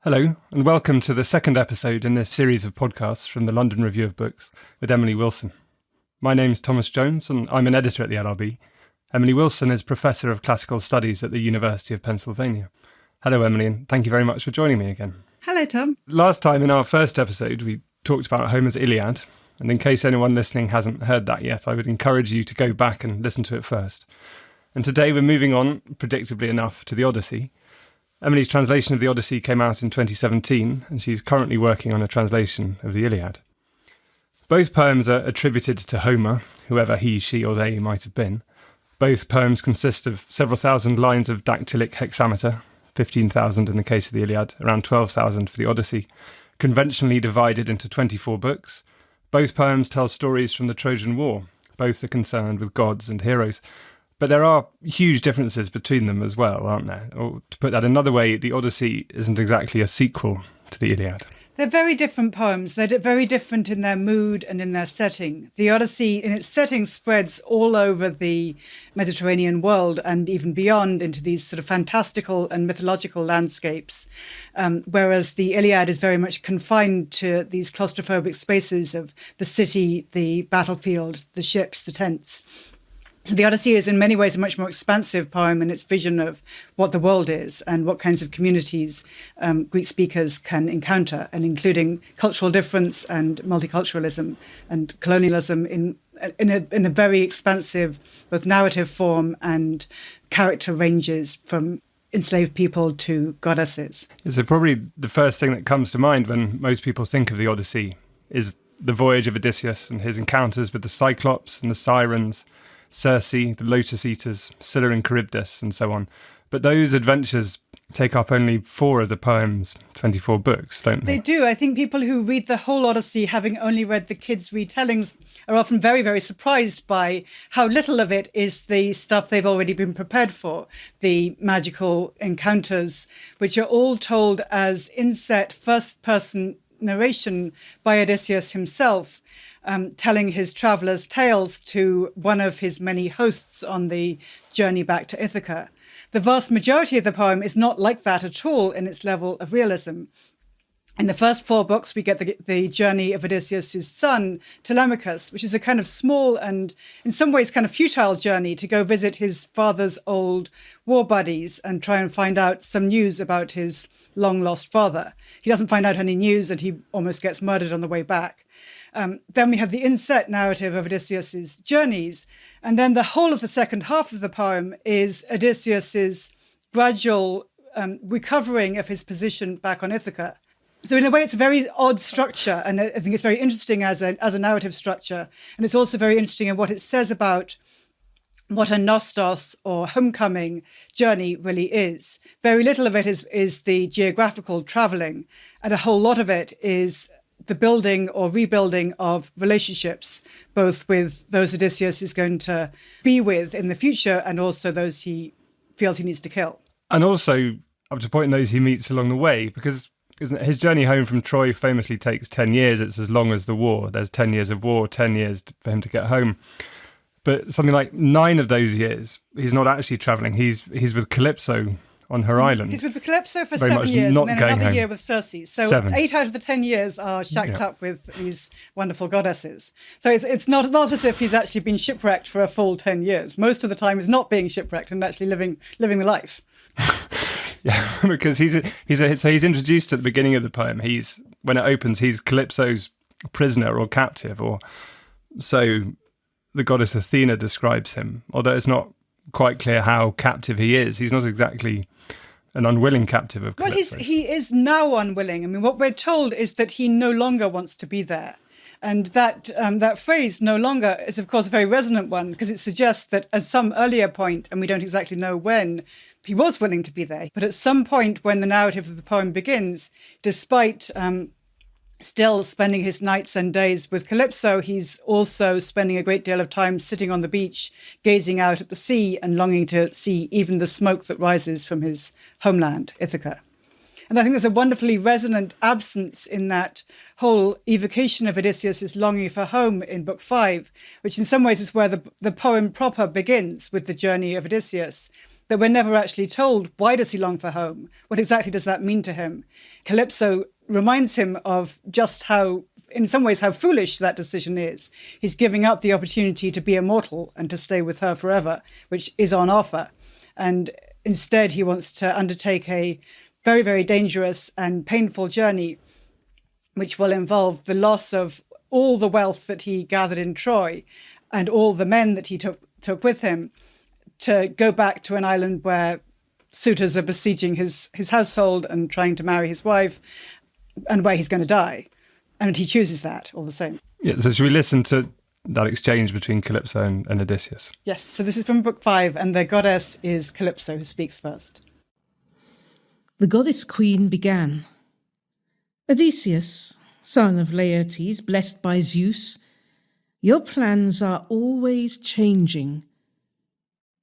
Hello, and welcome to the second episode in this series of podcasts from the London Review of Books with Emily Wilson. My name's Thomas Jones, and I'm an editor at the LRB. Emily Wilson is Professor of Classical Studies at the University of Pennsylvania. Hello, Emily, and thank you very much for joining me again. Hello, Tom. Last time in our first episode, we talked about Homer's Iliad, and in case anyone listening hasn't heard that yet, I would encourage you to go back and listen to it first. And today we're moving on, predictably enough, to the Odyssey. Emily's translation of the Odyssey came out in 2017, and she's currently working on a translation of the Iliad. Both poems are attributed to Homer, whoever he, she, or they might have been. Both poems consist of several thousand lines of dactylic hexameter, 15,000 in the case of the Iliad, around 12,000 for the Odyssey, conventionally divided into 24 books. Both poems tell stories from the Trojan War. Both are concerned with gods and heroes. But there are huge differences between them as well, aren't there? Or to put that another way, the Odyssey isn't exactly a sequel to the Iliad. They're very different poems. They're very different in their mood and in their setting. The Odyssey, in its setting, spreads all over the Mediterranean world and even beyond into these sort of fantastical and mythological landscapes, whereas the Iliad is very much confined to these claustrophobic spaces of the city, the battlefield, the ships, the tents. So the Odyssey is in many ways a much more expansive poem in its vision of what the world is and what kinds of communities Greek speakers can encounter, and including cultural difference and multiculturalism and colonialism in a very expansive both narrative form and character ranges from enslaved people to goddesses. So probably the first thing that comes to mind when most people think of the Odyssey is the voyage of Odysseus and his encounters with the Cyclops and the Sirens, Circe, the Lotus Eaters, Scylla and Charybdis, and so on. But those adventures take up only 4 of the poem's 24 books, don't they? They do. I think people who read the whole Odyssey, having only read the kids' retellings, are often very, very surprised by how little of it is the stuff they've already been prepared for, the magical encounters, which are all told as inset first-person narration by Odysseus himself, telling his travellers' tales to one of his many hosts on the journey back to Ithaca. The vast majority of the poem is not like that at all in its level of realism. In the first 4 books, we get the journey of Odysseus' son, Telemachus, which is a kind of small and in some ways kind of futile journey to go visit his father's old war buddies and try and find out some news about his long-lost father. He doesn't find out any news and he almost gets murdered on the way back. Then we have the inset narrative of Odysseus' journeys. And then the whole of the second half of the poem is Odysseus' gradual recovering of his position back on Ithaca. So in a way, it's a very odd structure, and I think it's very interesting as a narrative structure. And it's also very interesting in what it says about what a nostos or homecoming journey really is. Very little of it is the geographical travelling, and a whole lot of it is the building or rebuilding of relationships, both with those Odysseus is going to be with in the future and also those he feels he needs to kill. And also up to point those he meets along the way, because his journey home from Troy famously takes 10 years. It's as long as the war. There's 10 years of war, 10 years for him to get home. But something like 9 of those years, he's not actually travelling. He's with Calypso on her island. He's with Calypso for Very 7 years and then another home. year with Circe. So 7. 8 out of the 10 years are shacked up with these wonderful goddesses. So it's not as if he's actually been shipwrecked for a full 10 years. Most of the time he's not being shipwrecked and actually living the life. Yeah, because he's introduced at the beginning of the poem. When it opens, he's Calypso's prisoner or captive, or so the goddess Athena describes him. Although it's not quite clear how captive he is. He's not exactly an unwilling captive of Calypso. Well, he is now unwilling. I mean, what we're told is that he no longer wants to be there. And that phrase, no longer, is, of course, a very resonant one, because it suggests that at some earlier point, and we don't exactly know when, he was willing to be there. But at some point when the narrative of the poem begins, despite still spending his nights and days with Calypso, he's also spending a great deal of time sitting on the beach, gazing out at the sea and longing to see even the smoke that rises from his homeland, Ithaca. And I think there's a wonderfully resonant absence in that whole evocation of Odysseus' longing for home in Book 5, which in some ways is where the poem proper begins with the journey of Odysseus. that we're never actually told, why does he long for home? What exactly does that mean to him? Calypso reminds him of just how, in some ways, how foolish that decision is. He's giving up the opportunity to be immortal and to stay with her forever, which is on offer. And instead, he wants to undertake a very, very dangerous and painful journey, which will involve the loss of all the wealth that he gathered in Troy and all the men that he took with him, to go back to an island where suitors are besieging his household and trying to marry his wife, and where he's going to die. And he chooses that all the same. Yeah, so should we listen to that exchange between Calypso and Odysseus? Yes, so this is from Book 5, and the goddess is Calypso, who speaks first. The goddess queen began. Odysseus, son of Laertes, blessed by Zeus, your plans are always changing.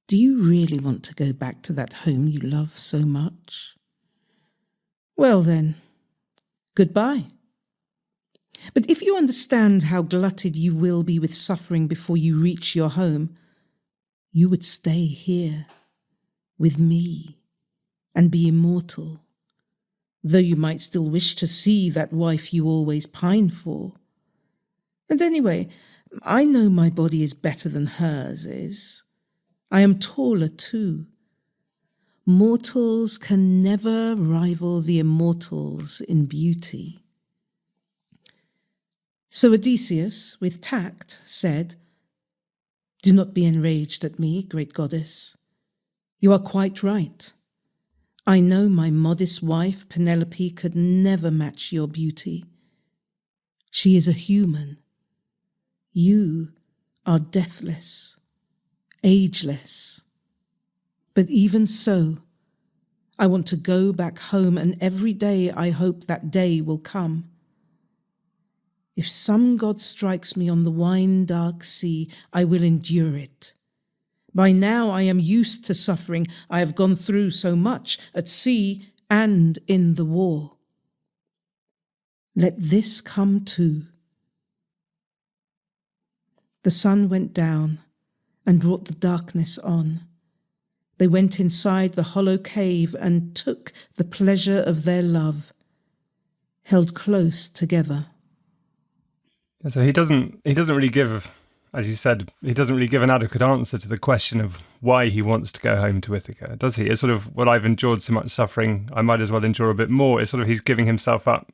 Do you really want to go back to that home you love so much? Well then, goodbye. But if you understand how glutted you will be with suffering before you reach your home, you would stay here with me and be immortal, though you might still wish to see that wife you always pine for. And anyway, I know my body is better than hers is. I am taller too. Mortals can never rival the immortals in beauty. So Odysseus, with tact, said, Do not be enraged at me, great goddess. You are quite right. I know my modest wife, Penelope, could never match your beauty. She is a human. You are deathless, ageless. But even so, I want to go back home, and every day I hope that day will come. If some god strikes me on the wine-dark sea, I will endure it. By now I am used to suffering. I have gone through so much at sea and in the war. Let this come too. The sun went down and brought the darkness on. They went inside the hollow cave and took the pleasure of their love, held close together. So he doesn't really give, as you said, he doesn't really give an adequate answer to the question of why he wants to go home to Ithaca, does he? It's sort of, well, I've endured so much suffering, I might as well endure a bit more. It's sort of, he's giving himself up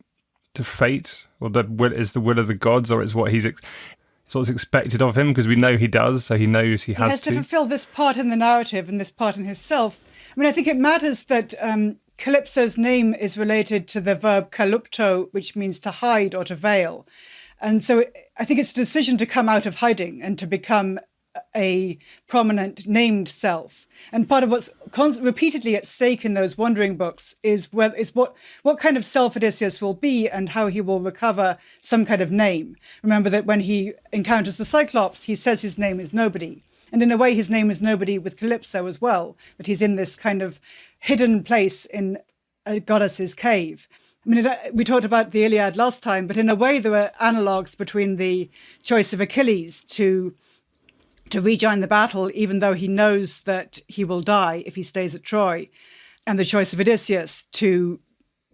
to fate, or is the will of the gods, or it's what's expected of him, because we know he does, so he knows he has to. He has to fulfill this part in the narrative and this part in himself. I mean, I think it matters that Calypso's name is related to the verb kalupto, which means to hide or to veil. And so I think it's a decision to come out of hiding and to become a prominent named self. And part of what's repeatedly at stake in those wandering books is what kind of self Odysseus will be and how he will recover some kind of name. Remember that when he encounters the Cyclops, he says his name is Nobody. And in a way, his name is Nobody with Calypso as well, that he's in this kind of hidden place in a goddess's cave. I mean, we talked about the Iliad last time, but in a way there were analogues between the choice of Achilles to rejoin the battle, even though he knows that he will die if he stays at Troy, and the choice of Odysseus to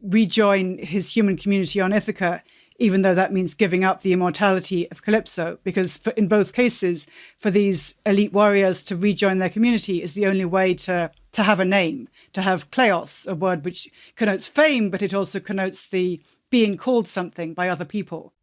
rejoin his human community on Ithaca, even though that means giving up the immortality of Calypso, because in both cases, for these elite warriors to rejoin their community is the only way to have a name, to have kleos, a word which connotes fame, but it also connotes the being called something by other people.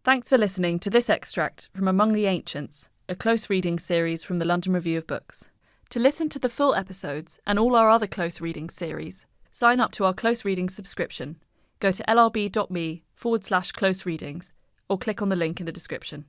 Thanks for listening to this extract from Among the Ancients, a close reading series from the London Review of Books. To listen to the full episodes and all our other close reading series, sign up to our close reading subscription. Go to lrb.me/close readings or click on the link in the description.